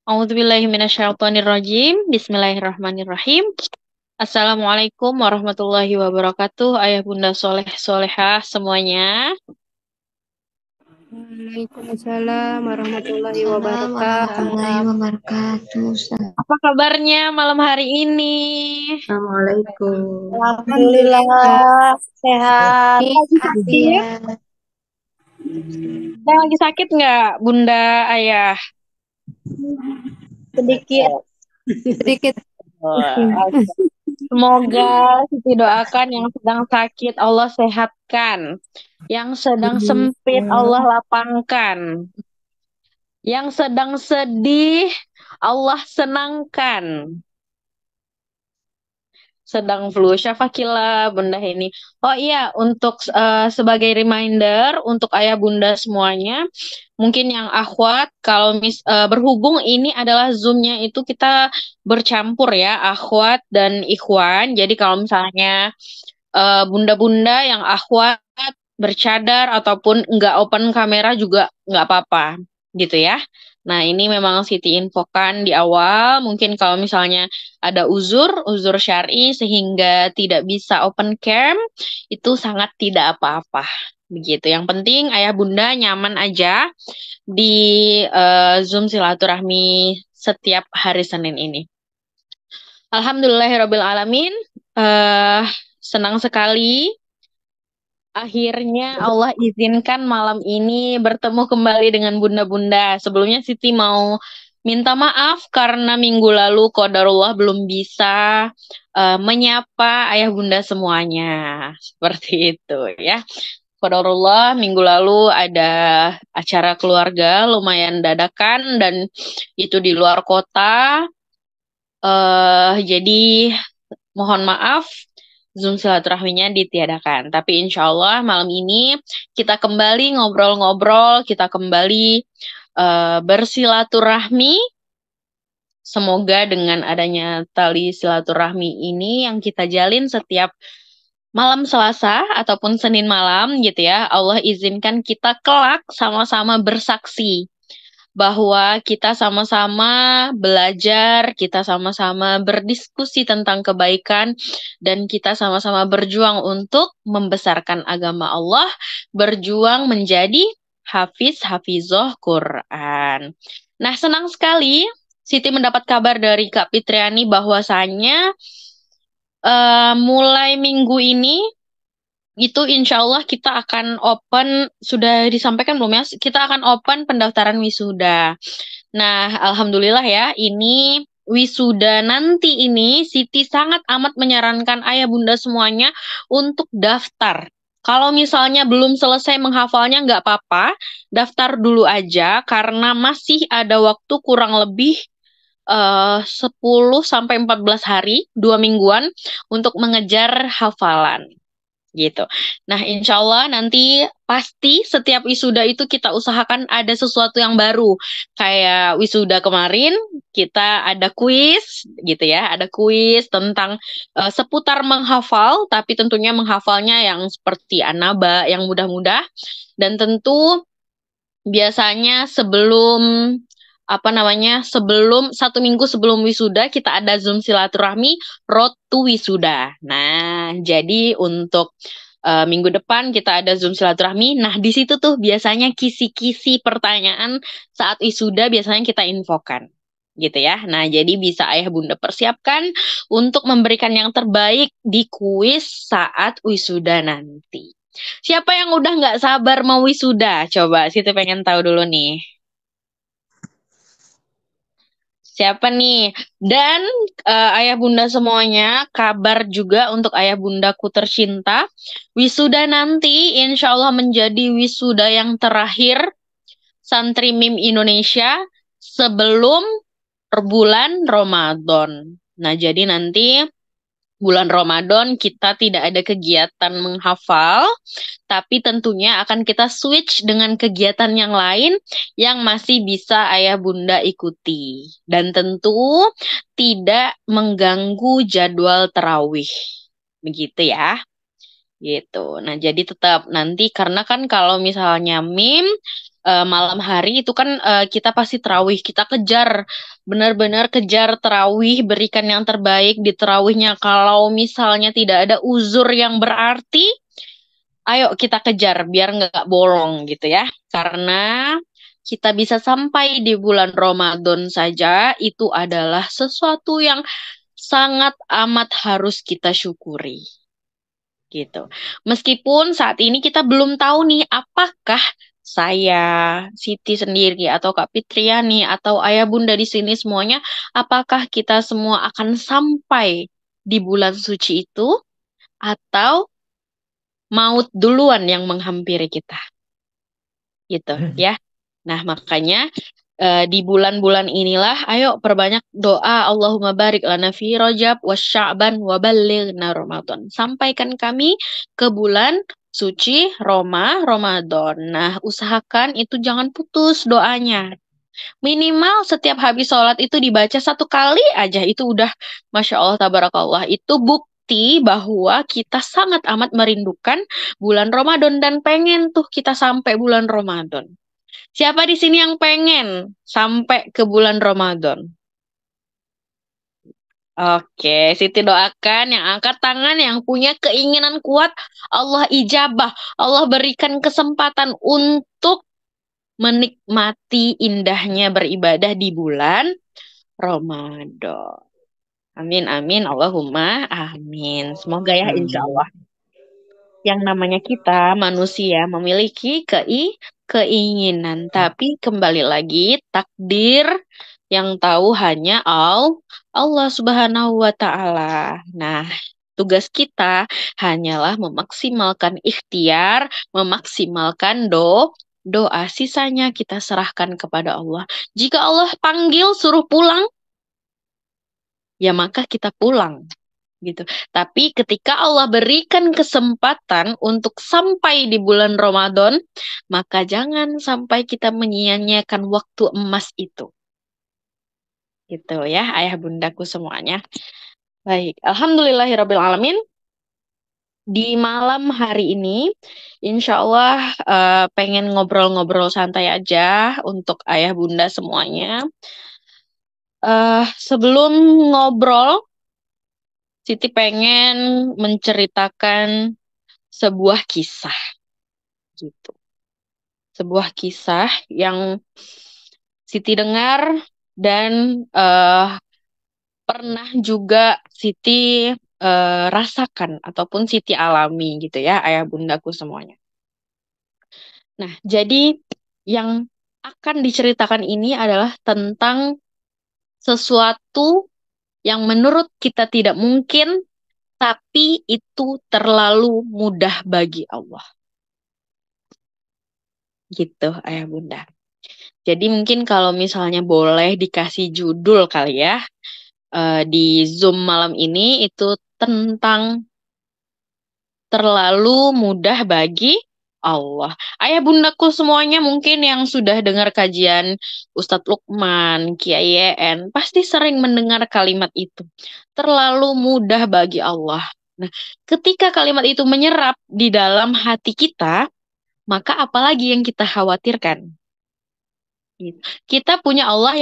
A'udzubillahiminasyaitonirrajim. Bismillahirrahmanirrahim. Assalamualaikum warahmatullahi wabarakatuh. Ayah bunda soleh solehah semuanya. Waalaikumsalam warahmatullahi Waalaikumsalam warahmatullahi wabarakatuh. wabarakatuh. Ustaz. Apa kabarnya malam hari ini? Assalamualaikum. Alhamdulillah sehat. Lagi sakit? Afiat. Lagi sakit nggak, bunda, ayah? Sedikit. Sedikit. Wah, semoga Siti doakan yang sedang sakit Allah sehatkan, yang sedang sempit Allah lapangkan, yang sedang sedih Allah senangkan. Sedang flu, syafakillah bunda ini. Oh iya, untuk sebagai reminder untuk ayah bunda semuanya, mungkin yang akhwat, kalau berhubung ini adalah Zoom-nya itu kita bercampur ya, akhwat dan ikhwan. Jadi kalau misalnya bunda-bunda yang akhwat bercadar ataupun nggak open kamera juga nggak apa-apa gitu ya. Nah, ini memang Siti infokan di awal, mungkin kalau misalnya ada uzur syar'i sehingga tidak bisa open cam, itu sangat tidak apa-apa. Begitu. Yang penting ayah bunda nyaman aja di Zoom silaturahmi setiap hari Senin ini. Alhamdulillahirabbil alamin. Senang sekali akhirnya Allah izinkan malam ini bertemu kembali dengan bunda-bunda. Sebelumnya Siti mau minta maaf karena minggu lalu qadarullah belum bisa menyapa ayah bunda semuanya. Seperti itu ya. Qadarullah minggu lalu ada acara keluarga lumayan dadakan dan itu di luar kota. Jadi mohon maaf Zoom silaturahminya ditiadakan. Tapi insya Allah malam ini kita kembali ngobrol-ngobrol, kita kembali bersilaturahmi. Semoga dengan adanya tali silaturahmi ini yang kita jalin setiap malam Selasa ataupun Senin malam gitu ya, Allah izinkan kita kelak sama-sama bersaksi bahwa kita sama-sama belajar, kita sama-sama berdiskusi tentang kebaikan, dan kita sama-sama berjuang untuk membesarkan agama Allah, berjuang menjadi hafizoh Quran. Nah, senang sekali Siti mendapat kabar dari Kak Fitriani bahwasannya mulai minggu ini itu insya Allah kita akan open, sudah disampaikan belum ya? Kita akan open pendaftaran wisuda. Nah, alhamdulillah ya, ini wisuda nanti ini Siti sangat amat menyarankan ayah bunda semuanya untuk daftar. Kalau misalnya belum selesai menghafalnya nggak apa-apa, daftar dulu aja karena masih ada waktu kurang lebih 10 sampai 14 hari, 2 mingguan untuk mengejar hafalan gitu. Nah, insya Allah nanti pasti setiap wisuda itu kita usahakan ada sesuatu yang baru. Kayak wisuda kemarin kita ada kuis gitu ya, ada kuis tentang seputar menghafal, tapi tentunya menghafalnya yang seperti anaba, yang mudah-mudah. Dan tentu biasanya sebelum 1 minggu sebelum wisuda kita ada Zoom silaturahmi Road to Wisuda. Nah, jadi untuk minggu depan kita ada Zoom silaturahmi. Nah, di situ tuh biasanya kisi-kisi pertanyaan saat wisuda biasanya kita infokan. Gitu ya. Nah, jadi bisa ayah bunda persiapkan untuk memberikan yang terbaik di kuis saat wisuda nanti. Siapa yang udah nggak sabar mau wisuda? Coba, Siti pengen tahu dulu nih. Siapa nih? Dan ayah bunda semuanya, kabar juga untuk ayah bundaku tercinta. Wisuda nanti insya Allah menjadi wisuda yang terakhir Santri Mim Indonesia sebelum bulan Ramadan. Nah, jadi nanti bulan Ramadan kita tidak ada kegiatan menghafal, tapi tentunya akan kita switch dengan kegiatan yang lain yang masih bisa ayah bunda ikuti. Dan tentu tidak mengganggu jadwal terawih. Begitu ya. Gitu. Nah, jadi tetap nanti karena kan kalau misalnya MIM malam hari itu kan kita pasti terawih, kita kejar, benar-benar kejar terawih, berikan yang terbaik di terawihnya. Kalau misalnya tidak ada uzur yang berarti, ayo kita kejar biar nggak bolong gitu ya. Karena kita bisa sampai di bulan Ramadan saja itu adalah sesuatu yang sangat amat harus kita syukuri gitu. Meskipun saat ini kita belum tahu nih apakah saya, Siti sendiri atau Kak Fitriani atau ayah bunda di sini semuanya apakah kita semua akan sampai di bulan suci itu atau maut duluan yang menghampiri kita gitu ya. Nah, makanya di bulan-bulan inilah ayo perbanyak doa Allahumma barik lana fi Rajab wa Sya'ban wa ballighna Ramadan. Sampaikan kami ke bulan suci Ramadan. Nah, usahakan itu jangan putus doanya. Minimal setiap habis sholat itu dibaca satu kali aja. Itu udah Masya Allah, tabarakallah. Itu bukti bahwa kita sangat amat merindukan bulan Ramadan dan pengen tuh kita sampai bulan Ramadan. Siapa di sini yang pengen sampai ke bulan Ramadan? Oke, Siti doakan yang angkat tangan, yang punya keinginan kuat, Allah ijabah. Allah berikan kesempatan untuk menikmati indahnya beribadah di bulan Ramadan. Amin, amin, Allahumma amin. Semoga ya, insya Allah. Yang namanya kita manusia memiliki keinginan, tapi kembali lagi takdir yang tahu hanya Allah Subhanahu wa Ta'ala. Nah, tugas kita hanyalah memaksimalkan ikhtiar, memaksimalkan doa. Sisanya kita serahkan kepada Allah. Jika Allah panggil suruh pulang, ya maka kita pulang. Gitu. Tapi ketika Allah berikan kesempatan untuk sampai di bulan Ramadan, maka jangan sampai kita menyia-nyiakan waktu emas itu. Gitu ya, ayah bundaku semuanya. Baik, alhamdulillahirabbil alamin. Di malam hari ini, insya Allah pengen ngobrol-ngobrol santai aja untuk ayah bunda semuanya. Sebelum ngobrol, Siti pengen menceritakan sebuah kisah gitu. Sebuah kisah yang Siti dengar dan pernah juga Siti rasakan ataupun Siti alami gitu ya, ayah bundaku semuanya. Nah, jadi yang akan diceritakan ini adalah tentang sesuatu yang menurut kita tidak mungkin, tapi itu terlalu mudah bagi Allah. Gitu, ayah bunda. Jadi mungkin kalau misalnya boleh dikasih judul kali ya, di Zoom malam ini itu tentang terlalu mudah bagi Allah. Ayah bundaku semuanya mungkin yang sudah dengar kajian Ustadz Lukman, Kiai YN, pasti sering mendengar kalimat itu. Terlalu mudah bagi Allah. Nah, ketika kalimat itu menyerap di dalam hati kita, maka apalagi yang kita khawatirkan? Kita punya Allah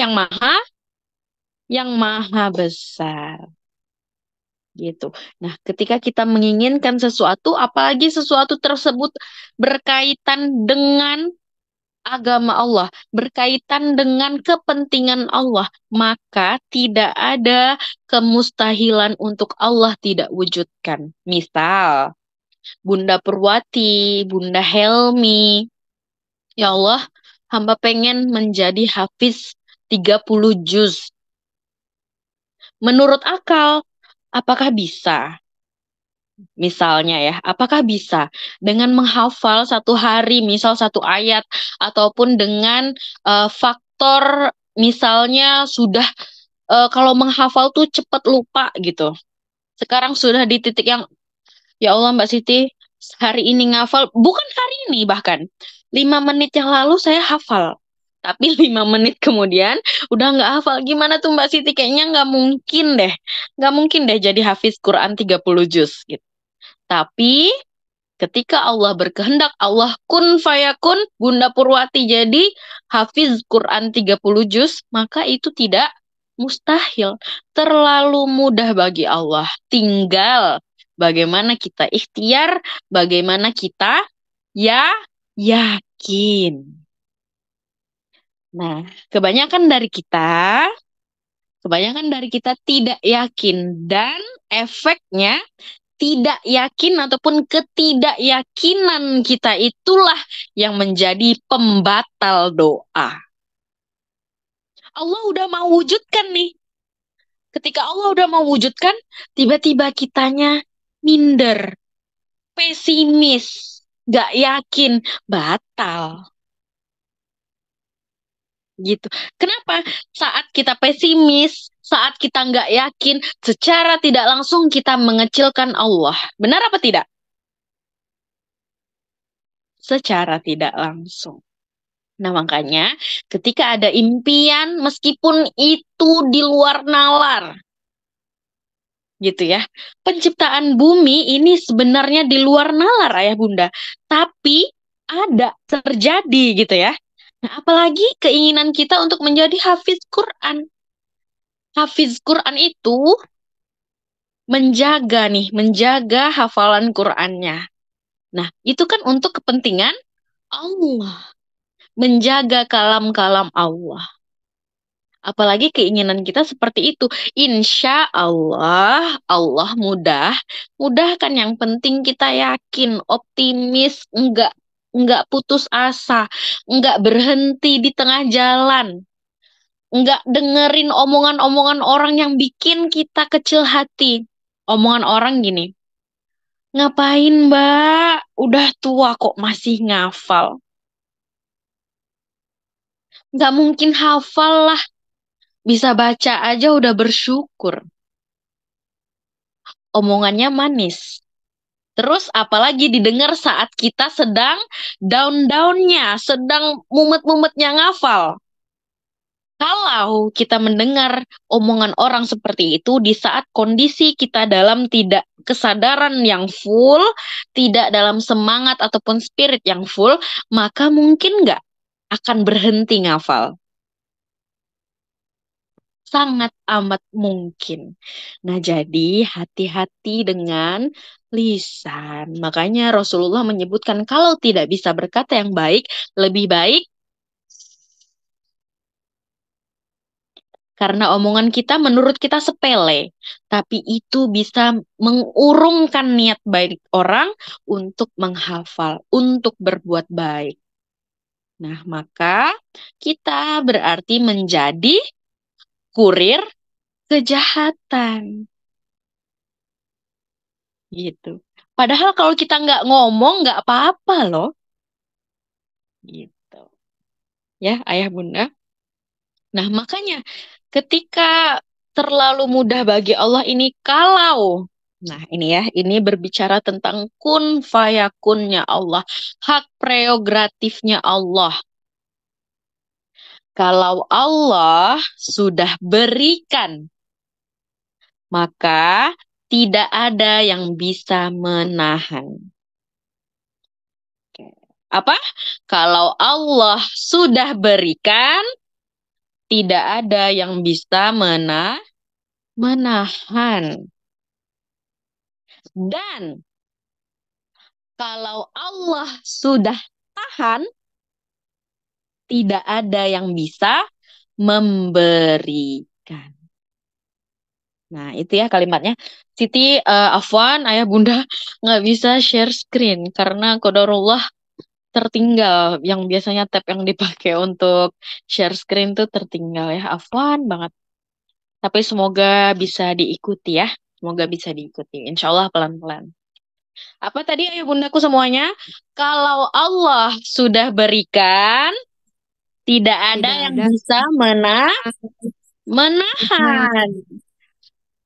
yang maha besar. Gitu. Nah, ketika kita menginginkan sesuatu, apalagi sesuatu tersebut berkaitan dengan agama Allah, berkaitan dengan kepentingan Allah, maka tidak ada kemustahilan untuk Allah tidak wujudkan. Misal, Bunda Purwati, Bunda Helmi, ya Allah, hamba pengen menjadi hafiz 30 juz. Menurut akal, apakah bisa? Misalnya ya, apakah bisa dengan menghafal satu hari, misal satu ayat, ataupun dengan faktor misalnya sudah kalau menghafal tuh cepat lupa gitu. Sekarang sudah di titik yang, ya Allah Mbak Siti, hari ini ngafal, bukan hari ini bahkan, 5 menit yang lalu saya hafal. Tapi 5 menit kemudian udah nggak hafal. Gimana tuh Mbak Siti? Kayaknya nggak mungkin deh. Nggak mungkin deh jadi hafiz Quran 30 juz gitu. Tapi Ketika Allah berkehendak, Allah kun fayakun, Bunda Purwati jadi hafiz Quran 30 juz, maka itu tidak mustahil. Terlalu mudah bagi Allah. Tinggal bagaimana kita ikhtiar, bagaimana kita yakin. Nah, kebanyakan dari kita tidak yakin dan efeknya tidak yakin ataupun ketidakyakinan kita itulah yang menjadi pembatal doa. Allah udah mau wujudkan nih. Ketika Allah udah mau wujudkan, tiba-tiba kitanya minder, pesimis, gak yakin, batal. Gitu. Kenapa? Saat kita pesimis, saat kita nggak yakin, secara tidak langsung kita mengecilkan Allah. Benar apa tidak? Secara tidak langsung. Nah, makanya ketika ada impian, meskipun itu di luar nalar, gitu ya. Penciptaan bumi ini sebenarnya di luar nalar, Ayah Bunda. Tapi ada, terjadi gitu ya. Nah, apalagi keinginan kita untuk menjadi hafiz Quran. Hafiz Quran itu menjaga hafalan Qurannya. Nah, itu kan untuk kepentingan Allah. Menjaga kalam-kalam Allah. Apalagi keinginan kita seperti itu. Insya Allah, Allah mudahkan. Yang penting kita yakin, optimis, enggak putus asa, enggak berhenti di tengah jalan. Enggak dengerin omongan-omongan orang yang bikin kita kecil hati. Omongan orang gini, ngapain Mbak? Udah tua kok masih ngafal. Nggak mungkin hafal lah. Bisa baca aja udah bersyukur. Omongannya manis. Terus apalagi didengar saat kita sedang down-downnya, sedang mumet-mumetnya ngafal. Kalau kita mendengar omongan orang seperti itu di saat kondisi kita dalam tidak kesadaran yang full, tidak dalam semangat ataupun spirit yang full, maka mungkin nggak akan berhenti ngafal. Sangat amat mungkin. Nah, jadi hati-hati dengan lisan. Makanya Rasulullah menyebutkan kalau tidak bisa berkata yang baik, lebih baik karena omongan kita menurut kita sepele, tapi itu bisa mengurungkan niat baik orang untuk menghafal, untuk berbuat baik. Nah, maka kita berarti menjadi kurir kejahatan. Gitu. Padahal kalau kita nggak ngomong, nggak apa-apa loh. Gitu. Ya, Ayah Bunda. Nah, makanya ketika terlalu mudah bagi Allah ini nah ini ya, ini berbicara tentang kun fayakunnya Allah, hak prerogatifnya Allah. Kalau Allah sudah berikan, maka tidak ada yang bisa menahan. Apa? Kalau Allah sudah berikan, tidak ada yang bisa menahan. Dan kalau Allah sudah tahan, tidak ada yang bisa memberikan. Nah, itu ya kalimatnya. Siti, Afwan, Ayah Bunda nggak bisa share screen karena qadarullah tertinggal. Yang biasanya tab yang dipakai untuk share screen tuh tertinggal ya. Afwan banget. Tapi semoga bisa diikuti ya. Semoga bisa diikuti. Insya Allah pelan-pelan. Apa tadi Ayah Bundaku semuanya? Kalau Allah sudah berikan, tidak ada Tidak yang ada. bisa menahan.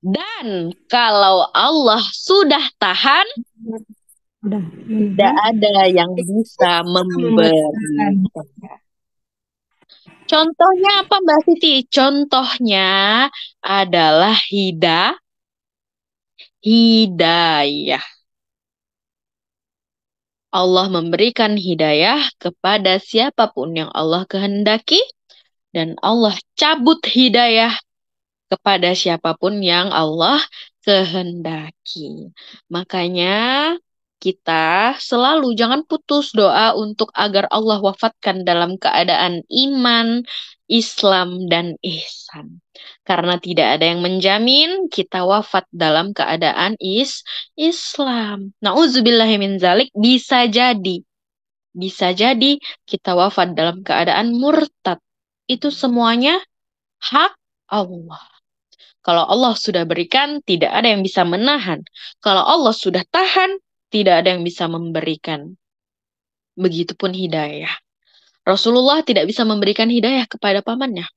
Dan kalau Allah sudah tahan, Udah. tidak ada yang bisa memberikan. Contohnya apa Mbak Siti? Contohnya adalah hidayah. Allah memberikan hidayah kepada siapapun yang Allah kehendaki, dan Allah cabut hidayah kepada siapapun yang Allah kehendaki. Makanya kita selalu jangan putus doa untuk agar Allah wafatkan dalam keadaan iman, Islam, dan ihsan. Karena tidak ada yang menjamin kita wafat dalam keadaan Islam. Nauzubillahi min zalik, bisa jadi kita wafat dalam keadaan murtad. Itu semuanya hak Allah. Kalau Allah sudah berikan, tidak ada yang bisa menahan. Kalau Allah sudah tahan, tidak ada yang bisa memberikan. Begitupun hidayah. Rasulullah tidak bisa memberikan hidayah kepada pamannya.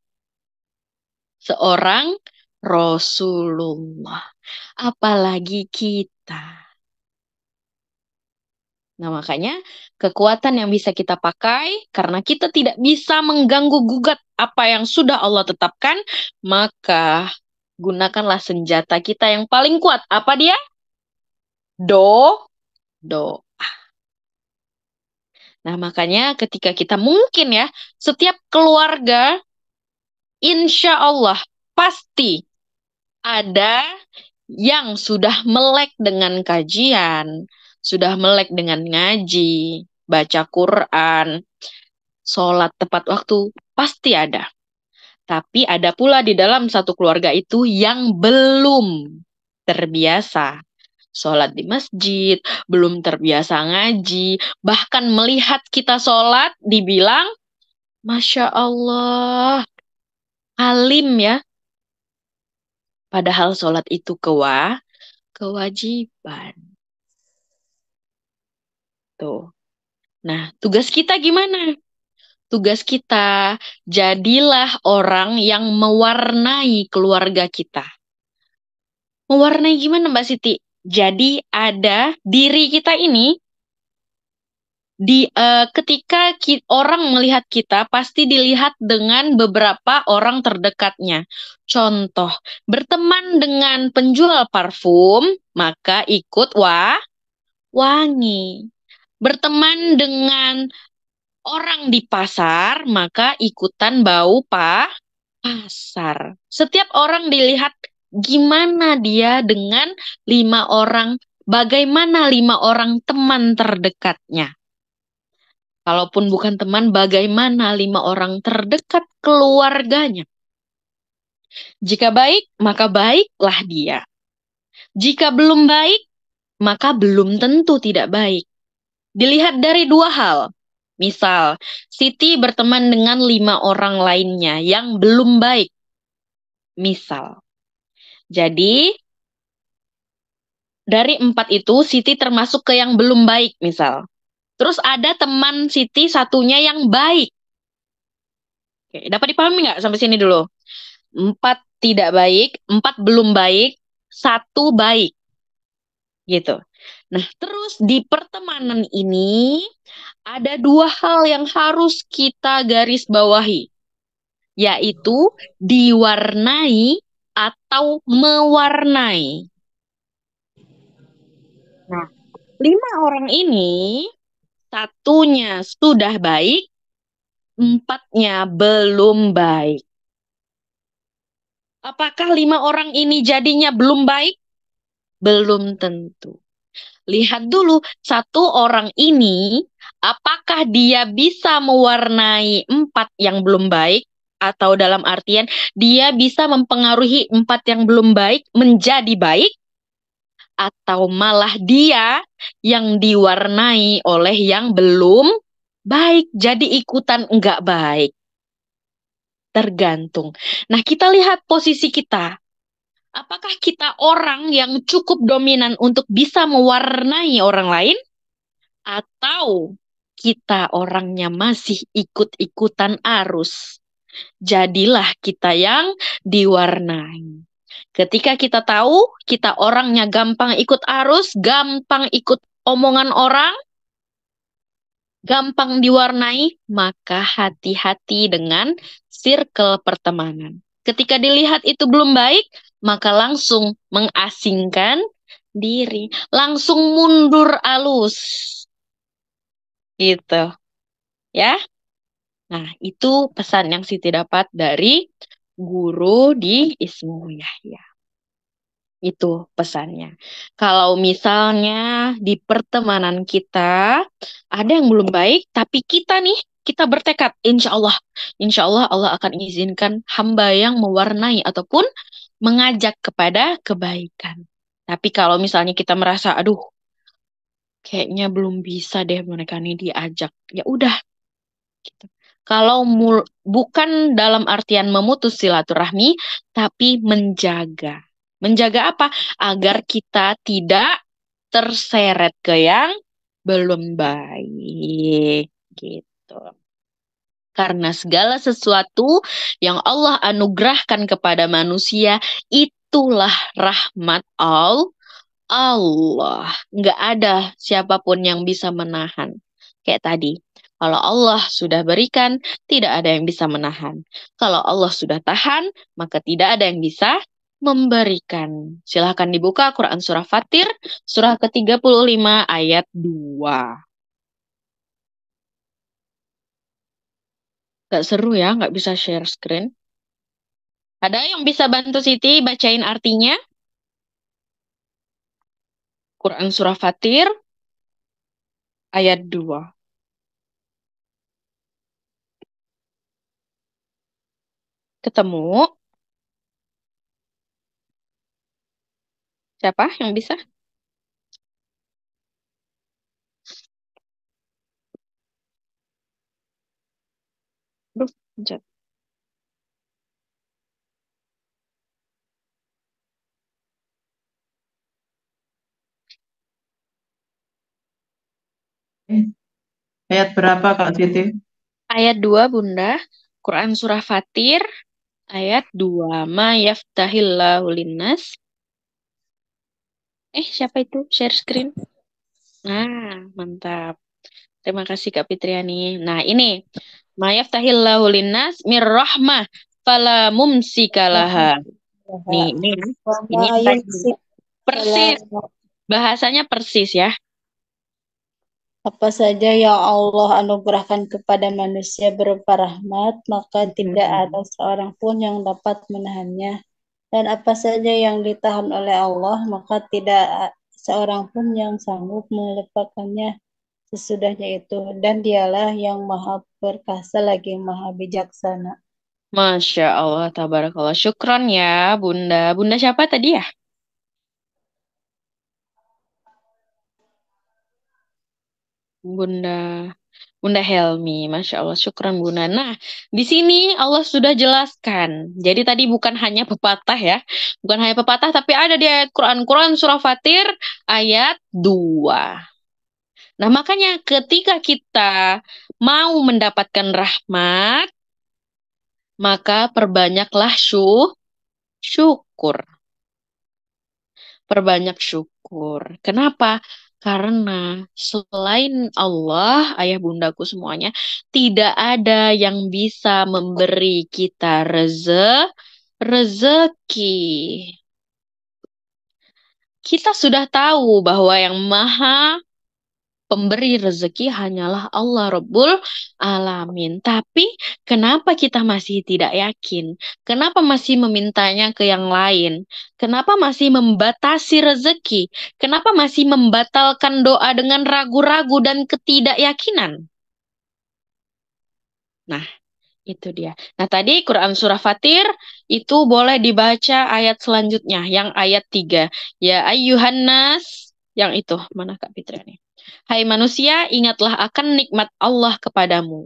Seorang Rasulullah. Apalagi kita. Nah, makanya kekuatan yang bisa kita pakai, karena kita tidak bisa mengganggu-gugat apa yang sudah Allah tetapkan, maka gunakanlah senjata kita yang paling kuat. Apa dia? Doa. Nah, makanya ketika kita mungkin ya, setiap keluarga, insya Allah pasti ada yang sudah melek dengan kajian, sudah melek dengan ngaji, baca Quran, sholat tepat waktu, pasti ada. Tapi ada pula di dalam satu keluarga itu yang belum terbiasa sholat di masjid, belum terbiasa ngaji, bahkan melihat kita sholat dibilang, Masya Allah, alim ya. Padahal sholat itu kewajiban. Tuh. Nah, tugas kita gimana? Tugas kita, jadilah orang yang mewarnai keluarga kita. Mewarnai gimana Mbak Siti? Jadi ada diri kita ini, ketika orang melihat kita, pasti dilihat dengan beberapa orang terdekatnya. Contoh, berteman dengan penjual parfum, maka ikut wangi. Berteman dengan orang di pasar, maka ikutan bau pasar. Setiap orang dilihat gimana dia dengan 5 orang, bagaimana 5 orang teman terdekatnya. Kalaupun bukan teman, bagaimana 5 orang terdekat keluarganya. Jika baik, maka baiklah dia. Jika belum baik, maka belum tentu tidak baik. Dilihat dari 2 hal. Misal, Siti berteman dengan 5 orang lainnya yang belum baik. Misal. Jadi, dari 4 itu, Siti termasuk ke yang belum baik, misal. Terus ada teman Siti satunya yang baik. Oke, dapat dipahami nggak sampai sini dulu? 4 tidak baik, 4 belum baik, 1 baik. Gitu. Nah, terus di pertemanan ini ada 2 hal yang harus kita garis bawahi. Yaitu diwarnai atau mewarnai. Nah, 5 orang ini, satunya sudah baik, 4-nya belum baik. Apakah 5 orang ini jadinya belum baik? Belum tentu. Lihat dulu, 1 orang ini, apakah dia bisa mewarnai 4 yang belum baik? Atau dalam artian, dia bisa mempengaruhi 4 yang belum baik menjadi baik? Atau malah dia yang diwarnai oleh yang belum baik, jadi ikutan enggak baik. Tergantung. Nah, kita lihat posisi kita. Apakah kita orang yang cukup dominan untuk bisa mewarnai orang lain? Atau kita orangnya masih ikut-ikutan arus? Jadilah kita yang diwarnai. Ketika kita tahu kita orangnya gampang ikut arus, gampang ikut omongan orang, gampang diwarnai, maka hati-hati dengan circle pertemanan. Ketika dilihat itu belum baik, maka langsung mengasingkan diri, langsung mundur alus. Gitu, ya. Nah, itu pesan yang Siti dapat dari guru di Ismu Yahya. Itu pesannya. Kalau misalnya di pertemanan kita ada yang belum baik, tapi kita nih, kita bertekad, insya Allah Allah akan izinkan hamba yang mewarnai ataupun mengajak kepada kebaikan. Tapi kalau misalnya kita merasa, aduh, kayaknya belum bisa deh mereka ini diajak, ya udah. Gitu. Kalau bukan dalam artian memutus silaturahmi, tapi menjaga. Menjaga apa? Agar kita tidak terseret ke yang belum baik. Gitu. Karena segala sesuatu yang Allah anugerahkan kepada manusia, itulah rahmat Allah. Nggak ada siapapun yang bisa menahan. Kayak tadi, kalau Allah sudah berikan, tidak ada yang bisa menahan. Kalau Allah sudah tahan, maka tidak ada yang bisa memberikan. Silahkan dibuka Quran Surah Fatir, surah ke-35 ayat 2. Gak seru ya, nggak bisa share screen. Ada yang bisa bantu Siti bacain artinya? Quran Surah Fatir, ayat 2. Ketemu? Siapa yang bisa? Aduh, pencet. Ayat berapa Kak Siti? Ayat 2, Bunda. Quran Surah Fatir, ayat 2. Ma yaftahillahu linnas. Siapa itu? Share screen. Nah, mantap. Terima kasih Kak Fitriani. Nah, ini. Ma yaftahillahu linnas mir rahmah fala mumsikalaha. Nih, ini yang tadi. Persis. Bahasanya persis ya. Apa saja yang Allah anugerahkan kepada manusia berupa rahmat, maka tidak ada seorang pun yang dapat menahannya. Dan apa saja yang ditahan oleh Allah, maka tidak seorang pun yang sanggup melupakannya sesudahnya itu. Dan dialah yang maha perkasa lagi maha bijaksana. Masya Allah, tabarakallah. Syukron ya, Bunda. Bunda siapa tadi ya? Bunda Bunda Helmi, Masya Allah, syukran Bunda. Nah, di sini Allah sudah jelaskan. Jadi tadi bukan hanya pepatah ya. Bukan hanya pepatah, tapi ada di ayat Quran Surah Fatir ayat 2. Nah, makanya ketika kita mau mendapatkan rahmat, maka perbanyaklah syukur. Perbanyak syukur. Kenapa? Karena selain Allah, ayah bundaku semuanya, tidak ada yang bisa memberi kita rezeki. Kita sudah tahu bahwa yang maha pemberi rezeki hanyalah Allah Rabbul Alamin. Tapi kenapa kita masih tidak yakin? Kenapa masih memintanya ke yang lain? Kenapa masih membatasi rezeki? Kenapa masih membatalkan doa dengan ragu-ragu dan ketidakyakinan? Nah, itu dia. Nah, tadi Quran Surah Fatir itu boleh dibaca ayat selanjutnya, yang ayat 3. Ya ayyuhan nas, yang itu. Mana Kak Fitriani? Hai manusia, ingatlah akan nikmat Allah kepadamu.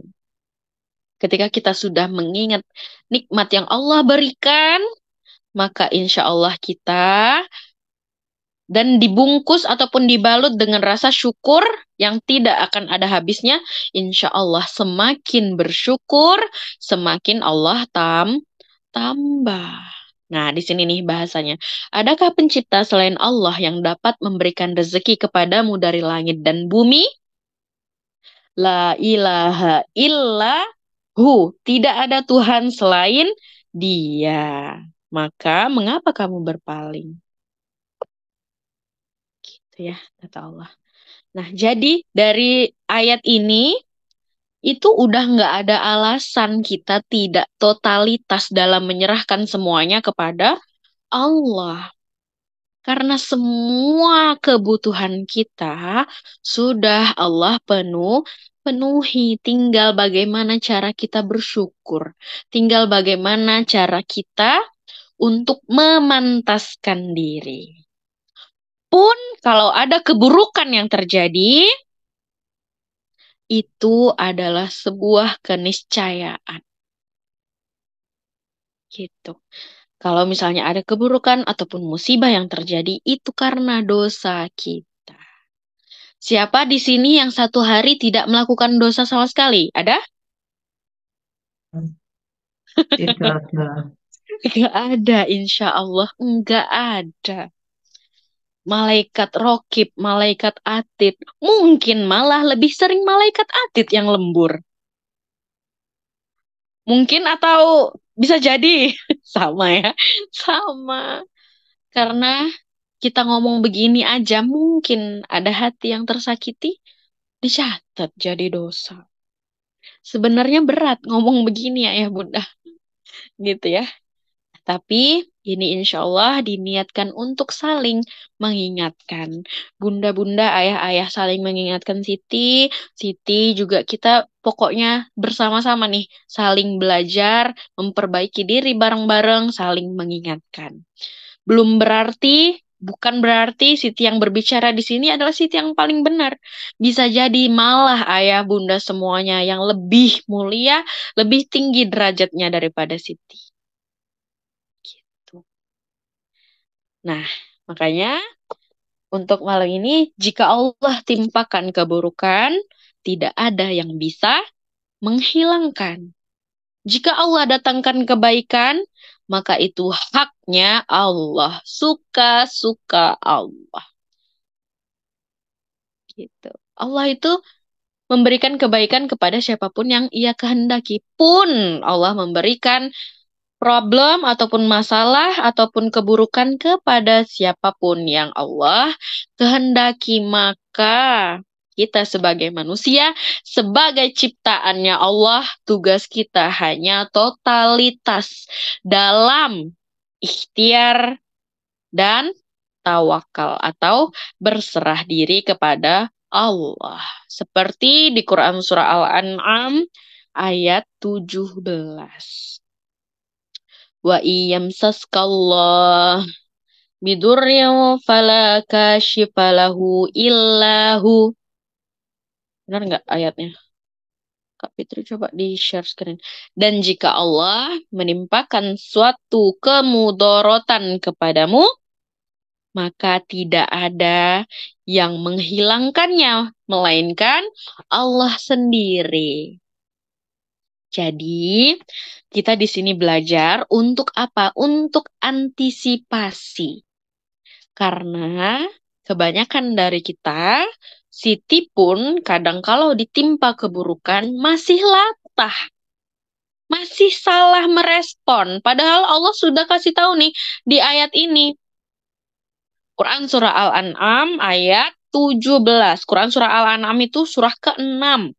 Ketika kita sudah mengingat nikmat yang Allah berikan, maka insya Allah kita dan dibungkus ataupun dibalut dengan rasa syukur yang tidak akan ada habisnya, insya Allah semakin bersyukur, semakin Allah tambah. Nah, di sini nih bahasanya. Adakah pencipta selain Allah yang dapat memberikan rezeki kepadamu dari langit dan bumi? La ilaha illahu. Tidak ada Tuhan selain Dia. Maka mengapa kamu berpaling? Gitu ya, kata Allah. Nah, jadi dari ayat ini itu udah nggak ada alasan kita tidak totalitas dalam menyerahkan semuanya kepada Allah. Karena semua kebutuhan kita sudah Allah penuhi. Tinggal bagaimana cara kita bersyukur. Tinggal bagaimana cara kita untuk memantaskan diri. Pun kalau ada keburukan yang terjadi, itu adalah sebuah keniscayaan. Gitu. Kalau misalnya ada keburukan ataupun musibah yang terjadi, itu karena dosa kita. Siapa di sini yang satu hari tidak melakukan dosa sama sekali? Ada? Tidak ada. Nggak ada, insya Allah. Nggak ada. Malaikat Rokib, malaikat Atid. Mungkin malah lebih sering malaikat Atid yang lembur. Mungkin atau bisa jadi. Sama ya. Sama. Karena kita ngomong begini aja, mungkin ada hati yang tersakiti, dicatat jadi dosa. Sebenarnya berat ngomong begini ya Bunda, gitu ya. Tapi ini insya Allah diniatkan untuk saling mengingatkan. Bunda-bunda, ayah-ayah saling mengingatkan Siti. Siti juga kita pokoknya bersama-sama nih, saling belajar, memperbaiki diri bareng-bareng, saling mengingatkan. Bukan berarti Siti yang berbicara di sini adalah Siti yang paling benar. Bisa jadi malah ayah bunda semuanya yang lebih mulia, lebih tinggi derajatnya daripada Siti. Gitu. Nah, makanya untuk malam ini, jika Allah timpakan keburukan, tidak ada yang bisa menghilangkan. Jika Allah datangkan kebaikan, maka itu haknya Allah. Suka-suka Allah. Gitu. Allah itu memberikan kebaikan kepada siapapun yang ia kehendaki. Pun Allah memberikan problem ataupun masalah ataupun keburukan kepada siapapun yang Allah kehendaki. Maka kita sebagai manusia, sebagai ciptaannya Allah, tugas kita hanya totalitas dalam ikhtiar dan tawakal atau berserah diri kepada Allah. Seperti di Quran Surah Al-An'am ayat 17. Wa iyamsaskallah bidurrin fala kashifa lahu illahu. Benar nggak ayatnya? Kak Fitri coba di-share screen. Dan jika Allah menimpakan suatu kemudorotan kepadamu, maka tidak ada yang menghilangkannya, melainkan Allah sendiri. Jadi, kita di sini belajar untuk apa? Untuk antisipasi. Karena kebanyakan dari kita, Siti pun kadang kalau ditimpa keburukan masih latah. Masih salah merespon. Padahal Allah sudah kasih tahu nih di ayat ini. Quran Surah Al-An'am ayat 17. Quran Surah Al-An'am itu surah ke-6.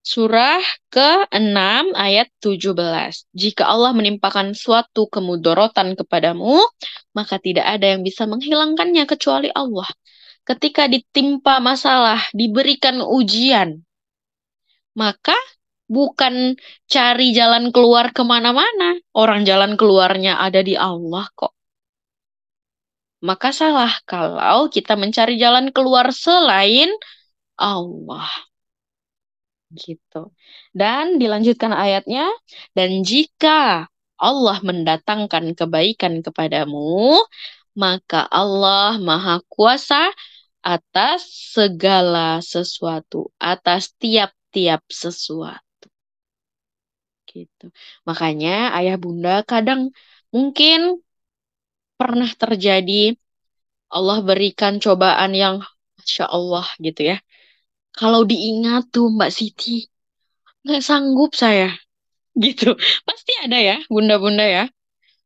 Surah ke-6 ayat 17. Jika Allah menimpakan suatu kemudorotan kepadamu, maka tidak ada yang bisa menghilangkannya kecuali Allah. Ketika ditimpa masalah, diberikan ujian, maka bukan cari jalan keluar kemana-mana. Orang jalan keluarnya ada di Allah kok. Maka salah kalau kita mencari jalan keluar selain Allah. Gitu. Dan dilanjutkan ayatnya, dan jika Allah mendatangkan kebaikan kepadamu, maka Allah Maha Kuasa atas segala sesuatu, atas tiap-tiap sesuatu. Gitu. Makanya ayah bunda kadang mungkin pernah terjadi Allah berikan cobaan yang Masya Allah gitu ya. Kalau diingat tuh Mbak Siti, nggak sanggup saya. Gitu. Pasti ada ya, bunda-bunda ya.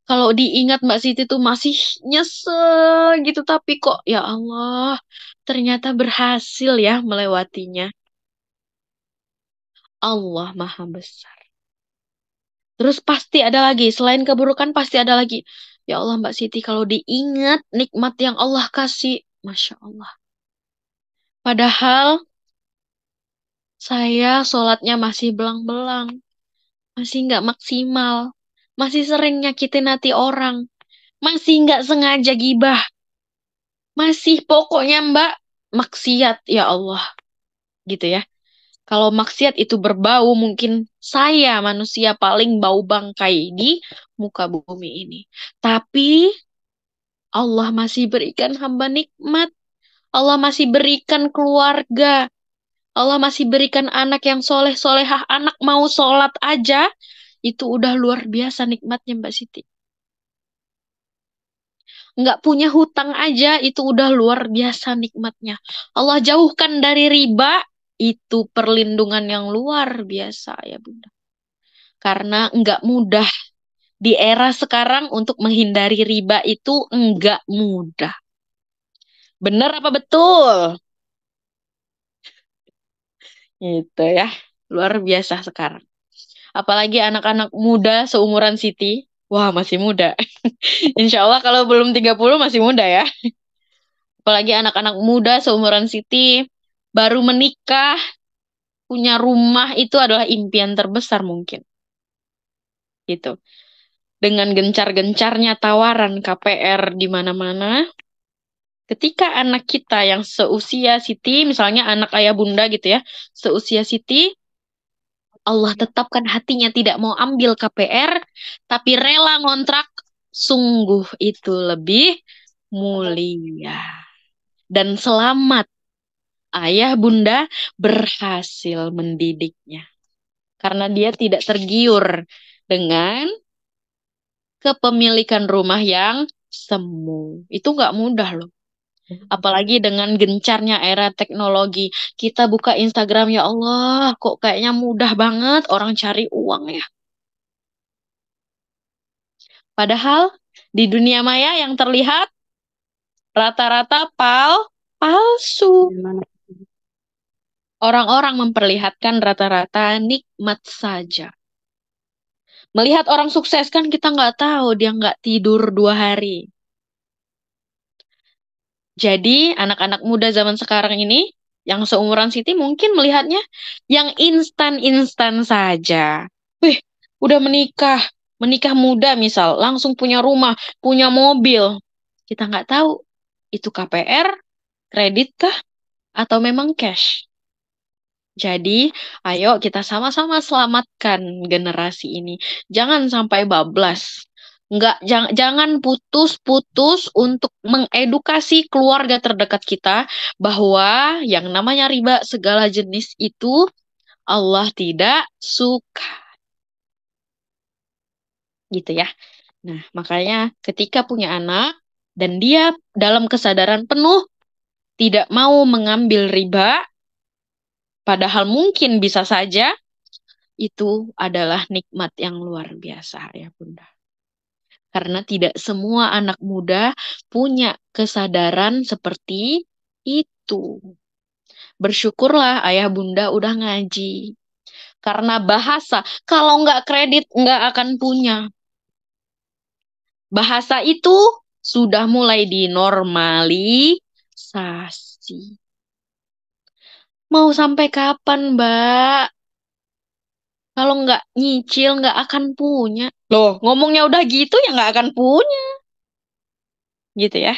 Kalau diingat Mbak Siti tuh masih nyesel gitu, tapi kok ya Allah, ternyata berhasil ya melewatinya. Allah Maha Besar. Terus pasti ada lagi, selain keburukan pasti ada lagi. Ya Allah Mbak Siti, kalau diingat nikmat yang Allah kasih, Masya Allah. Padahal saya sholatnya masih belang-belang, masih nggak maksimal, masih sering nyakitin hati orang, masih nggak sengaja gibah, masih pokoknya Mbak maksiat ya Allah gitu ya. Kalau maksiat itu berbau, mungkin saya manusia paling bau bangkai di muka bumi ini. Tapi Allah masih berikan hamba nikmat. Allah masih berikan keluarga. Allah masih berikan anak yang soleh solehah. Anak mau sholat aja, itu udah luar biasa nikmatnya Mbak Siti. Nggak punya hutang aja, itu udah luar biasa nikmatnya. Allah jauhkan dari riba, itu perlindungan yang luar biasa ya Bunda. Karena nggak mudah. Di era sekarang untuk menghindari riba itu nggak mudah. Bener apa betul? Gitu ya. Luar biasa sekarang. Apalagi anak-anak muda seumuran Siti. Wah, masih muda. Insya Allah kalau belum 30 masih muda ya. Apalagi anak-anak muda seumuran Siti. Baru menikah, punya rumah itu adalah impian terbesar mungkin. Gitu. Dengan gencar-gencarnya tawaran KPR di mana-mana, ketika anak kita yang seusia Siti, misalnya anak ayah bunda gitu ya, seusia Siti, Allah tetapkan hatinya tidak mau ambil KPR, tapi rela ngontrak, sungguh itu lebih mulia. Dan selamat ayah bunda berhasil mendidiknya. Karena dia tidak tergiur dengan kepemilikan rumah yang semu. Itu nggak mudah loh. Apalagi dengan gencarnya era teknologi. Kita buka Instagram, ya Allah, kok kayaknya mudah banget orang cari uang ya. Padahal di dunia maya yang terlihat rata-rata palsu. Orang-orang memperlihatkan rata-rata nikmat saja. Melihat orang sukses kan kita nggak tahu dia nggak tidur 2 hari. Jadi anak-anak muda zaman sekarang ini yang seumuran Siti mungkin melihatnya yang instan-instan saja. Wih, udah menikah, menikah muda misal, langsung punya rumah, punya mobil. Kita nggak tahu itu KPR, kredit kah, atau memang cash. Jadi, ayo kita sama-sama selamatkan generasi ini. Jangan sampai bablas. Jangan putus-putus untuk mengedukasi keluarga terdekat kita bahwa yang namanya riba segala jenis itu Allah tidak suka. Gitu ya. Nah, makanya ketika punya anak dan dia dalam kesadaran penuh tidak mau mengambil riba, padahal mungkin bisa saja itu adalah nikmat yang luar biasa ya Bunda. Karena tidak semua anak muda punya kesadaran seperti itu. Bersyukurlah ayah bunda udah ngaji. Karena bahasa, kalau nggak kredit nggak akan punya. Bahasa itu sudah mulai dinormalisasi. Mau sampai kapan, Mbak? Kalau nggak nyicil nggak akan punya. Loh, ngomongnya udah gitu ya nggak akan punya. Gitu ya.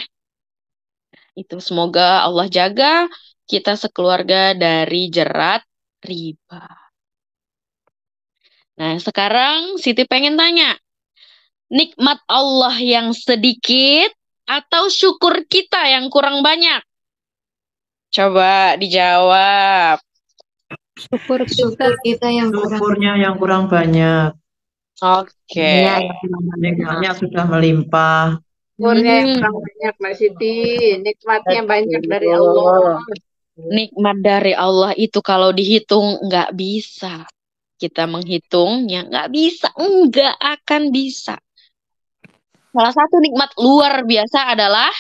Itu semoga Allah jaga kita sekeluarga dari jerat riba. Nah, sekarang Siti pengen tanya, nikmat Allah yang sedikit atau syukur kita yang kurang banyak? Coba dijawab. Syukur Syukur kita yang kurang. Syukurnya yang kurang banyak. Oke. Iya, Nikmatnya sudah melimpah. Syukurnya yang Hmm, kurang banyak, Mbak Siti. Nikmatnya banyak dari betul. Allah. Nikmat dari Allah itu kalau dihitung nggak bisa. Kita menghitungnya nggak bisa, nggak akan bisa. Salah satu nikmat luar biasa adalah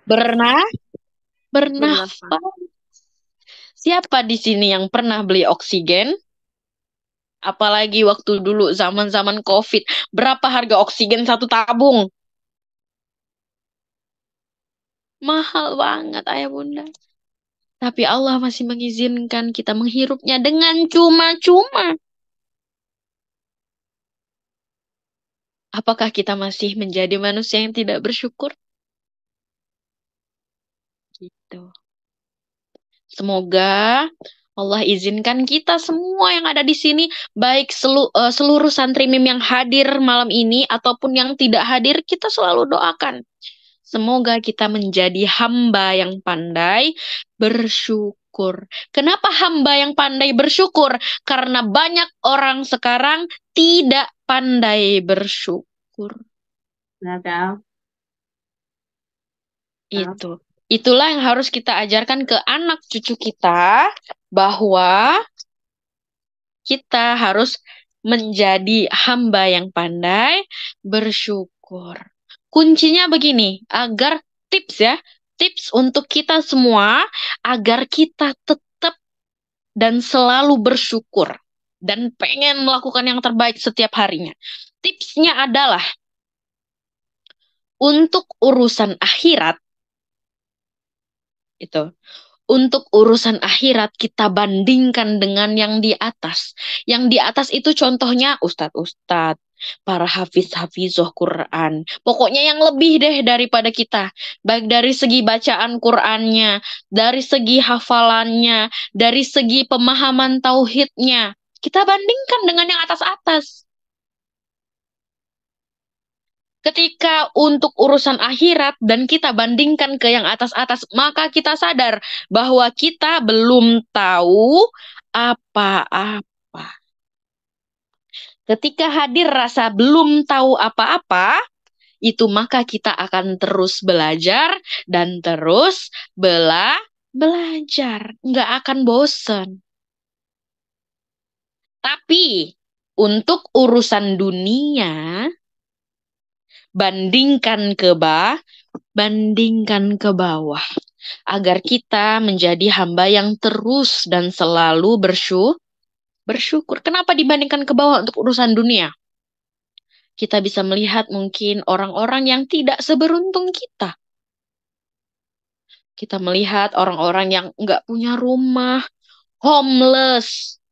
bernafas. Bernafas. Siapa di sini yang pernah beli oksigen? Apalagi waktu dulu zaman-zaman COVID. Berapa harga oksigen satu tabung? Mahal banget, ayah bunda. Tapi Allah masih mengizinkan kita menghirupnya dengan cuma-cuma. Apakah kita masih menjadi manusia yang tidak bersyukur? Gitu. Semoga Allah izinkan kita semua yang ada di sini, baik seluruh santri mim yang hadir malam ini ataupun yang tidak hadir, kita selalu doakan. Semoga kita menjadi hamba yang pandai bersyukur. Kenapa hamba yang pandai bersyukur? Karena banyak orang sekarang tidak pandai bersyukur. Nah, Itu. Itulah yang harus kita ajarkan ke anak cucu kita, bahwa kita harus menjadi hamba yang pandai bersyukur. Kuncinya begini, agar tips untuk kita semua, agar kita tetap dan selalu bersyukur dan pengen melakukan yang terbaik setiap harinya. Tipsnya adalah untuk urusan akhirat, itu. Untuk urusan akhirat kita bandingkan dengan yang di atas. Yang di atas itu contohnya ustadz-ustadz, para hafiz-hafizoh Quran. Pokoknya yang lebih deh daripada kita. Baik dari segi bacaan Qurannya, dari segi hafalannya, dari segi pemahaman tauhidnya. Kita bandingkan dengan yang atas-atas. Ketika untuk urusan akhirat dan kita bandingkan ke yang atas-atas, maka kita sadar bahwa kita belum tahu apa-apa. Ketika hadir rasa belum tahu apa-apa, itu maka kita akan terus belajar dan terus belajar. Nggak akan bosen. Tapi untuk urusan dunia, bandingkan ke bawah agar kita menjadi hamba yang terus dan selalu bersyukur. Kenapa dibandingkan ke bawah untuk urusan dunia? Kita bisa melihat mungkin orang-orang yang tidak seberuntung kita. Kita melihat orang-orang yang nggak punya rumah, homeless,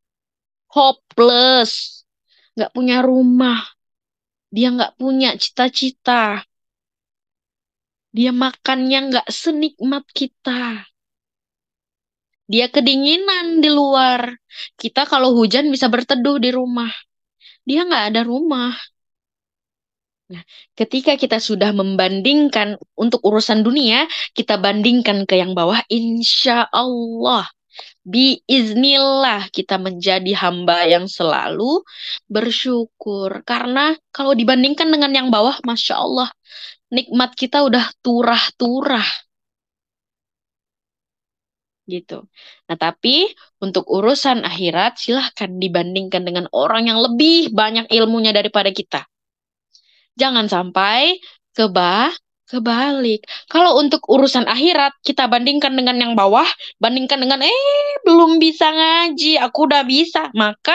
hopeless, nggak punya rumah. Dia nggak punya cita-cita. Dia makannya nggak senikmat kita. Dia kedinginan di luar. Kita kalau hujan bisa berteduh di rumah. Dia nggak ada rumah. Nah, ketika kita sudah membandingkan untuk urusan dunia, kita bandingkan ke yang bawah, insya Allah, biiznillah kita menjadi hamba yang selalu bersyukur. Karena kalau dibandingkan dengan yang bawah, Masya Allah, nikmat kita udah turah-turah. Gitu. Nah, tapi untuk urusan akhirat silahkan dibandingkan dengan orang yang lebih banyak ilmunya daripada kita. Jangan sampai kebalik. Kalau untuk urusan akhirat kita bandingkan dengan yang bawah, bandingkan dengan belum bisa ngaji, aku udah bisa, maka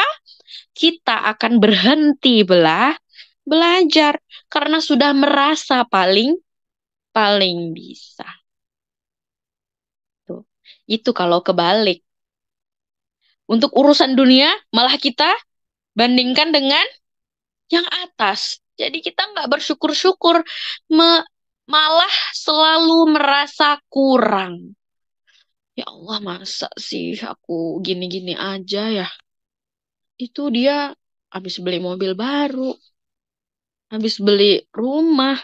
kita akan berhenti belajar karena sudah merasa paling bisa. Itu kalau kebalik. Untuk urusan dunia, malah kita bandingkan dengan yang atas. Jadi kita nggak bersyukur-syukur, malah selalu merasa kurang. Ya Allah, masa sih aku gini-gini aja ya? Itu dia habis beli mobil baru, habis beli rumah.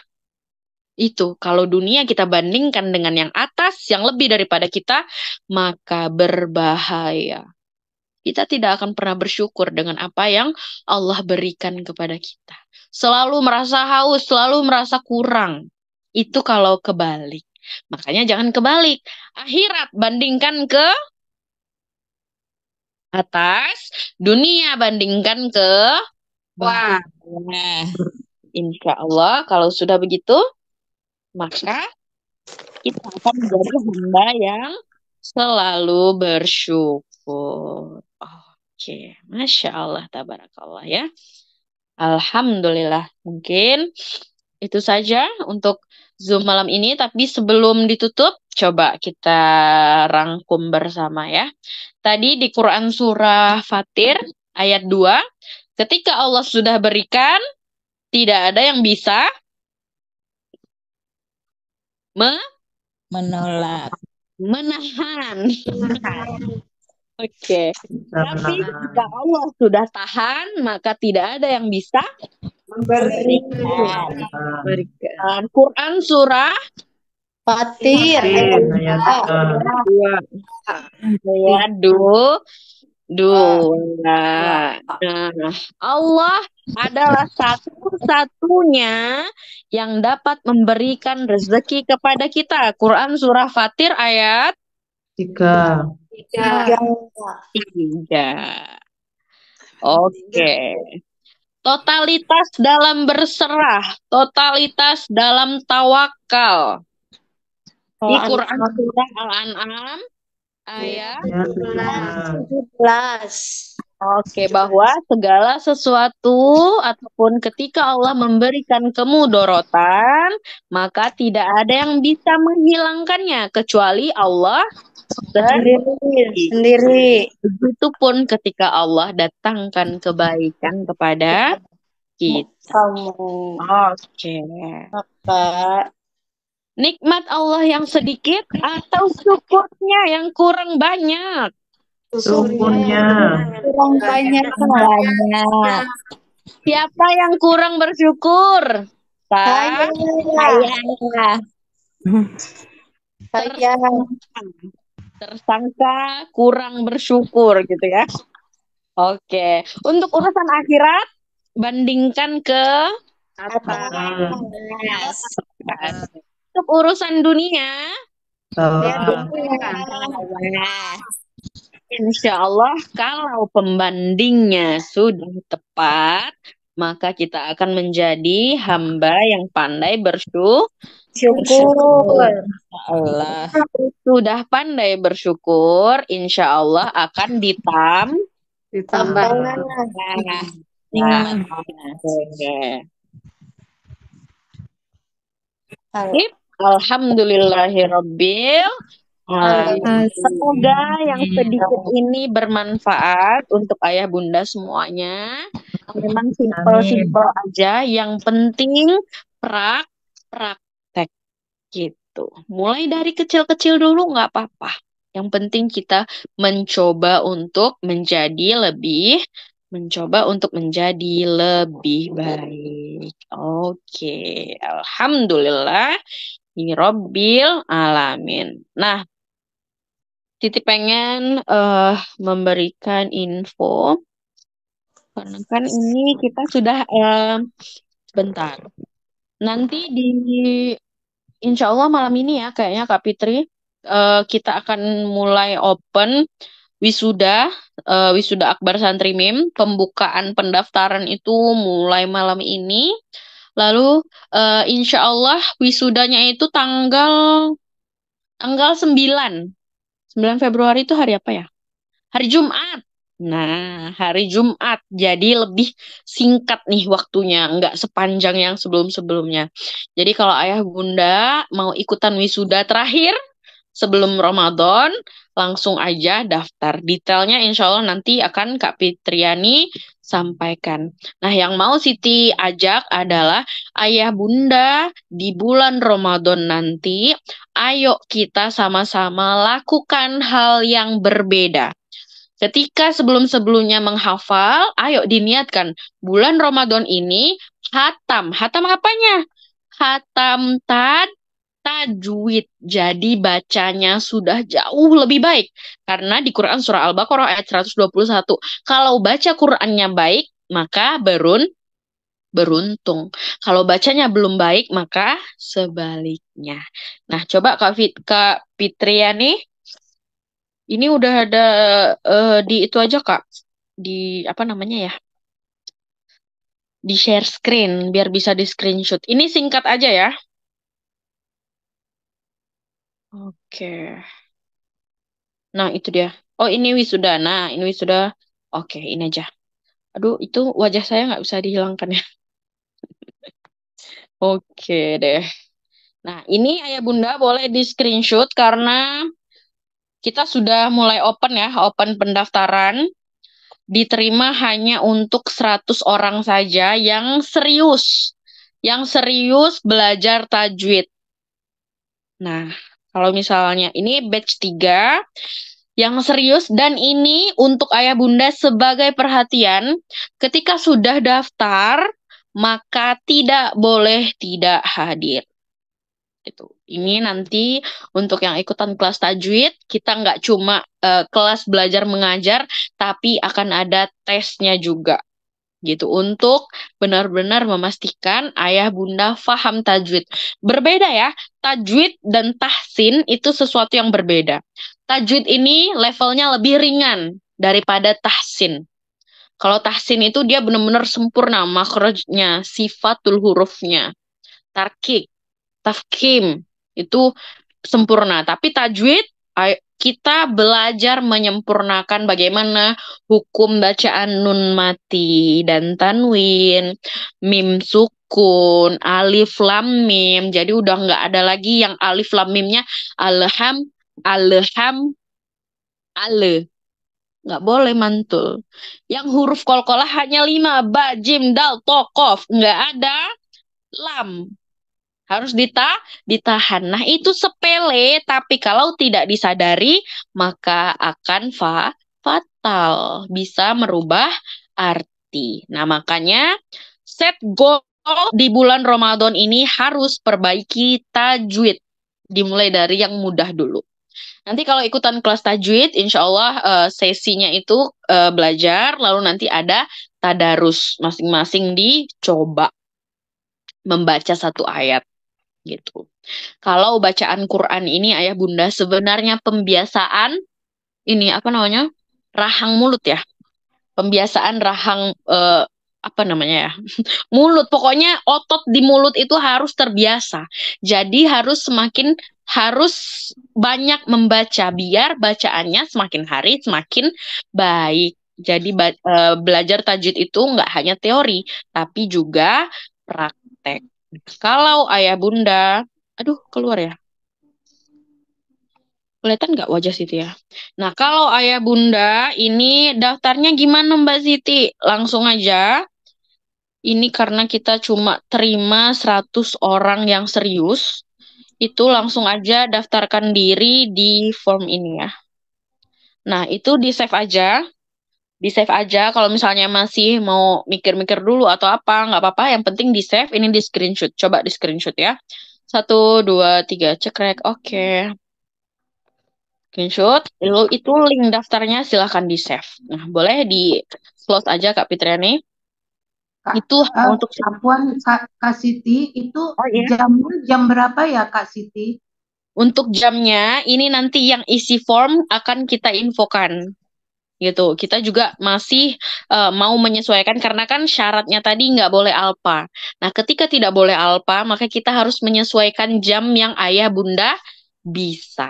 Itu kalau dunia kita bandingkan dengan yang atas, yang lebih daripada kita, maka berbahaya. Kita tidak akan pernah bersyukur dengan apa yang Allah berikan kepada kita. Selalu merasa haus, selalu merasa kurang. Itu kalau kebalik. Makanya jangan kebalik. Akhirat bandingkan ke atas, dunia bandingkan ke wah, bawah. Insya Allah kalau sudah begitu, maka kita akan menjadi hamba yang selalu bersyukur. Oke, Masya Allah, tabarakallah ya. Alhamdulillah. Mungkin itu saja untuk Zoom malam ini, tapi sebelum ditutup, coba kita rangkum bersama ya. Tadi di Quran Surah Fatir ayat 2, ketika Allah sudah berikan, tidak ada yang bisa Menolak. menahan. Oke. Bisa Tapi menahan. jika Allah sudah tahan, maka tidak ada yang bisa memberikan. Nah, Quran Surah Fatir Fatir, ayat ayat 2. 2 ayat 2. Nah, Allah adalah satu-satunya yang dapat memberikan rezeki kepada kita. Quran Surah Fatir ayat 3. 3. Oke. Totalitas dalam berserah, totalitas dalam tawakal. Di Quran Surah Al-An'am ayat Ayat 17. Oke, bahwa segala sesuatu ataupun ketika Allah memberikan kemudorotan, maka tidak ada yang bisa menghilangkannya kecuali Allah Sendiri. Begitupun ketika Allah datangkan kebaikan kepada kita. Kamu. Oke. Kak. Nikmat Allah yang sedikit atau syukurnya yang kurang banyak? syukurnya. Kurang banyak. Siapa yang kurang bersyukur? Saya. Saya. Tersangka kurang bersyukur gitu ya. Oke. Untuk urusan akhirat, bandingkan ke atas. Untuk urusan dunia, Bawah. insya Allah kalau pembandingnya sudah tepat, maka kita akan menjadi hamba yang pandai bersyukur. Allah sudah pandai bersyukur, insya Allah akan Ditambah. Nah, oke. Alhamdulillahirabbil alamin. Semoga yang sedikit ini bermanfaat untuk ayah bunda semuanya. Memang simpel-simpel aja, yang penting praktek gitu. Mulai dari kecil-kecil dulu nggak apa-apa. Yang penting kita mencoba untuk menjadi lebih baik. Oke, alhamdulillah Rabbil alamin. Nah, Titi pengen memberikan info karena kan ini kita sudah sebentar. Nanti insya Allah malam ini ya kayaknya Kak Fitri kita akan mulai open wisuda Akbar Santri Mim. Pembukaan pendaftaran itu mulai malam ini. Lalu insya Allah wisudanya itu tanggal 9 Februari itu hari apa ya? Hari Jumat. Nah, hari Jumat. Jadi lebih singkat nih waktunya, nggak sepanjang yang sebelum-sebelumnya. Jadi kalau ayah bunda mau ikutan wisuda terakhir sebelum Ramadan, langsung aja daftar. Detailnya insya Allah nanti akan Kak Fitriani sampaikan. Nah, yang mau Siti ajak adalah ayah bunda di bulan Ramadan nanti, ayo kita sama-sama lakukan hal yang berbeda. Ketika sebelum-sebelumnya menghafal, ayo diniatkan bulan Ramadan ini hatam. Hatam apanya? Hatam tajwid. Jadi bacanya sudah jauh lebih baik. Karena di Quran Surah Al-Baqarah ayat 121, kalau baca Qurannya baik, maka beruntung. Kalau bacanya belum baik, maka sebaliknya. Nah, coba Kak Fitriani, ini udah ada di itu aja Kak. Di apa namanya ya? di share screen biar bisa di screenshot. Ini singkat aja ya. Oke. Nah, itu dia. Oh, ini wisuda. Nah, ini wisuda. Oke, ini aja. Aduh, itu wajah saya nggak bisa dihilangkan ya. Oke deh. Nah, ini ayah bunda boleh di screenshot karena kita sudah mulai open ya, open pendaftaran. Diterima hanya untuk 100 orang saja yang serius belajar tajwid. Nah, kalau misalnya ini batch 3 yang serius dan ini untuk ayah bunda sebagai perhatian, ketika sudah daftar, maka tidak boleh tidak hadir. Itu. Ini nanti untuk yang ikutan kelas tajwid, kita nggak cuma kelas belajar mengajar, tapi akan ada tesnya juga gitu untuk benar-benar memastikan ayah bunda paham tajwid. Berbeda ya, tajwid dan tahsin itu sesuatu yang berbeda. Tajwid ini levelnya lebih ringan daripada tahsin. Kalau tahsin itu dia benar-benar sempurna makhrajnya, sifatul hurufnya, tarkik, tafkim itu sempurna. Tapi tajwid kita belajar menyempurnakan bagaimana hukum bacaan nun mati dan tanwin, mim sukun, alif lam mim. Jadi udah nggak ada lagi yang alif lam mimnya alham, alham, ale. Nggak boleh mantul. Yang huruf kolkolah hanya 5, ba, jim, dal, to, kof. Nggak ada lam. Harus ditahan. Nah, itu sepele, tapi kalau tidak disadari, maka akan fatal. Bisa merubah arti. Nah, makanya set goal di bulan Ramadan ini harus perbaiki tajwid. Dimulai dari yang mudah dulu. Nanti kalau ikutan kelas tajwid, insya Allah sesinya itu belajar, lalu nanti ada tadarus. Masing-masing dicoba membaca satu ayat. Gitu. Kalau bacaan Quran ini ayah bunda sebenarnya pembiasaan ini apa namanya? Rahang mulut ya. Pembiasaan rahang apa namanya ya? Mulut. Pokoknya otot di mulut itu harus terbiasa. Jadi harus banyak membaca biar bacaannya semakin hari semakin baik. Jadi belajar tajwid itu nggak hanya teori, tapi juga praktek. Kalau ayah bunda, aduh keluar ya. Kelihatan nggak wajah Siti ya? Nah, kalau ayah bunda, ini daftarnya gimana Mbak Siti? Langsung aja. Ini karena kita cuma terima 100 orang yang serius. Itu langsung aja daftarkan diri di form ini ya. Nah, itu di save aja. Di save aja kalau misalnya masih mau mikir-mikir dulu atau apa, nggak apa-apa. Yang penting di save, ini di screenshot. Coba di screenshot ya. 1, 2, 3, cekrek. Oke. Screenshot. Itu link daftarnya silahkan di save. Nah, boleh di close aja Kak Fitriani. Itu untuk Afwan Kak Siti, itu iya. jamnya jam berapa ya Kak Siti? Untuk jamnya, ini nanti yang isi form akan kita infokan. Gitu. Kita juga masih mau menyesuaikan karena kan syaratnya tadi nggak boleh alpa. Nah, ketika tidak boleh alpa, maka kita harus menyesuaikan jam yang ayah bunda bisa.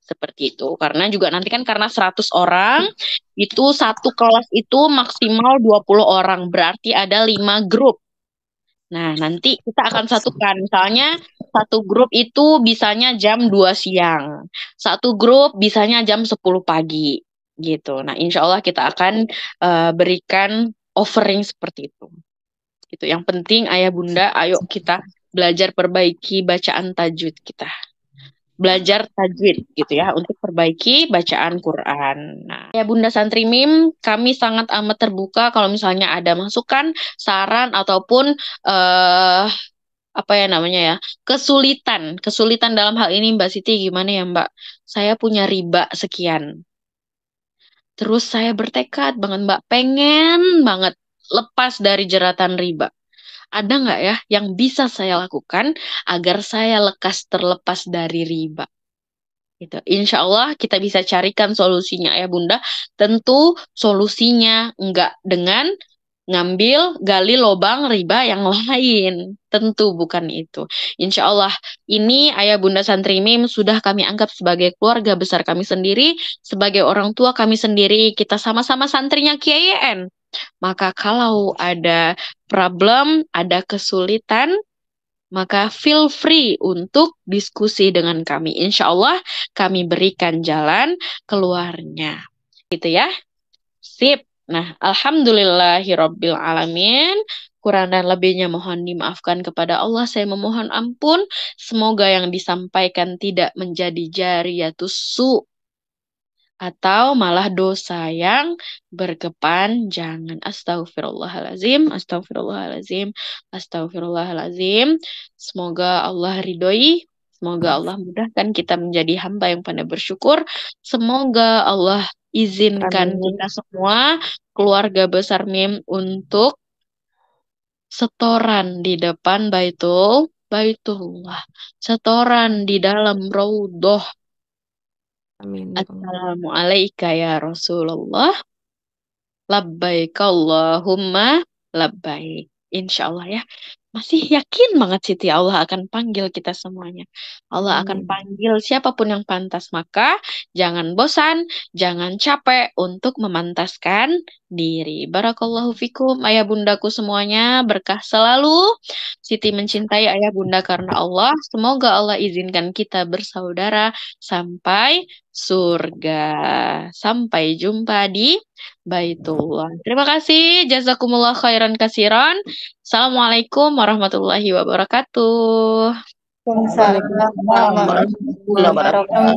Seperti itu. Karena juga nanti kan karena 100 orang, itu satu kelas itu maksimal 20 orang. Berarti ada 5 grup. Nah, nanti kita akan satukan. Misalnya, satu grup itu bisanya jam 2 siang. Satu grup bisanya jam 10 pagi. Gitu. Nah, insya Allah kita akan berikan offering seperti itu. Gitu. Yang penting, ayah bunda, ayo kita belajar perbaiki bacaan tajwid kita. Belajar tajwid gitu ya untuk perbaiki bacaan Quran. Nah, ya Bunda Santri Mim, kami sangat amat terbuka kalau misalnya ada masukan, saran ataupun apa ya namanya ya, kesulitan dalam hal ini Mbak Siti gimana ya Mbak? Saya punya riba sekian. Terus saya bertekad banget Mbak, pengen banget lepas dari jeratan riba. Ada nggak ya yang bisa saya lakukan agar saya terlepas dari riba? Gitu. Insya Allah kita bisa carikan solusinya ya Bunda. Tentu solusinya nggak dengan ngambil gali lubang riba yang lain. Tentu bukan itu. Insya Allah ini ayah bunda santri mim sudah kami anggap sebagai keluarga besar kami sendiri, sebagai orang tua kami sendiri. Kita sama-sama santrinya Kiai YN. Maka kalau ada problem, ada kesulitan, maka feel free untuk diskusi dengan kami. Insya Allah kami berikan jalan keluarnya. Gitu ya. Sip. Nah, alhamdulillahirabbil alamin. Kurang dan lebihnya mohon dimaafkan kepada Allah. Saya memohon ampun. Semoga yang disampaikan tidak menjadi jariyatus su atau malah dosa yang berkepanjangan. Astagfirullahalazim, astagfirullahalazim, astagfirullahalazim. Semoga Allah ridhoi. Semoga Allah mudahkan kita menjadi hamba yang pandai bersyukur. Semoga Allah izinkan kita semua, keluarga besar MIM, untuk setoran di depan Baitullah. Setoran di dalam raudhah. Amin. Assalamualaikum ya Rasulullah. Labbaik Allahumma labbaik. Insya Allah ya. Masih yakin banget Siti Allah akan panggil kita semuanya. Allah akan panggil siapapun yang pantas. Maka jangan bosan, jangan capek untuk memantaskan diri. Barakallahu fikum ayah bundaku semuanya. Berkah selalu. Siti mencintai ayah bunda karena Allah. Semoga Allah izinkan kita bersaudara sampai surga. Sampai jumpa di Baitullah. Terima kasih. Jazakumullah khairan kasiran. Assalamualaikum warahmatullahi wabarakatuh. Waalaikumsalam warahmatullahi wabarakatuh.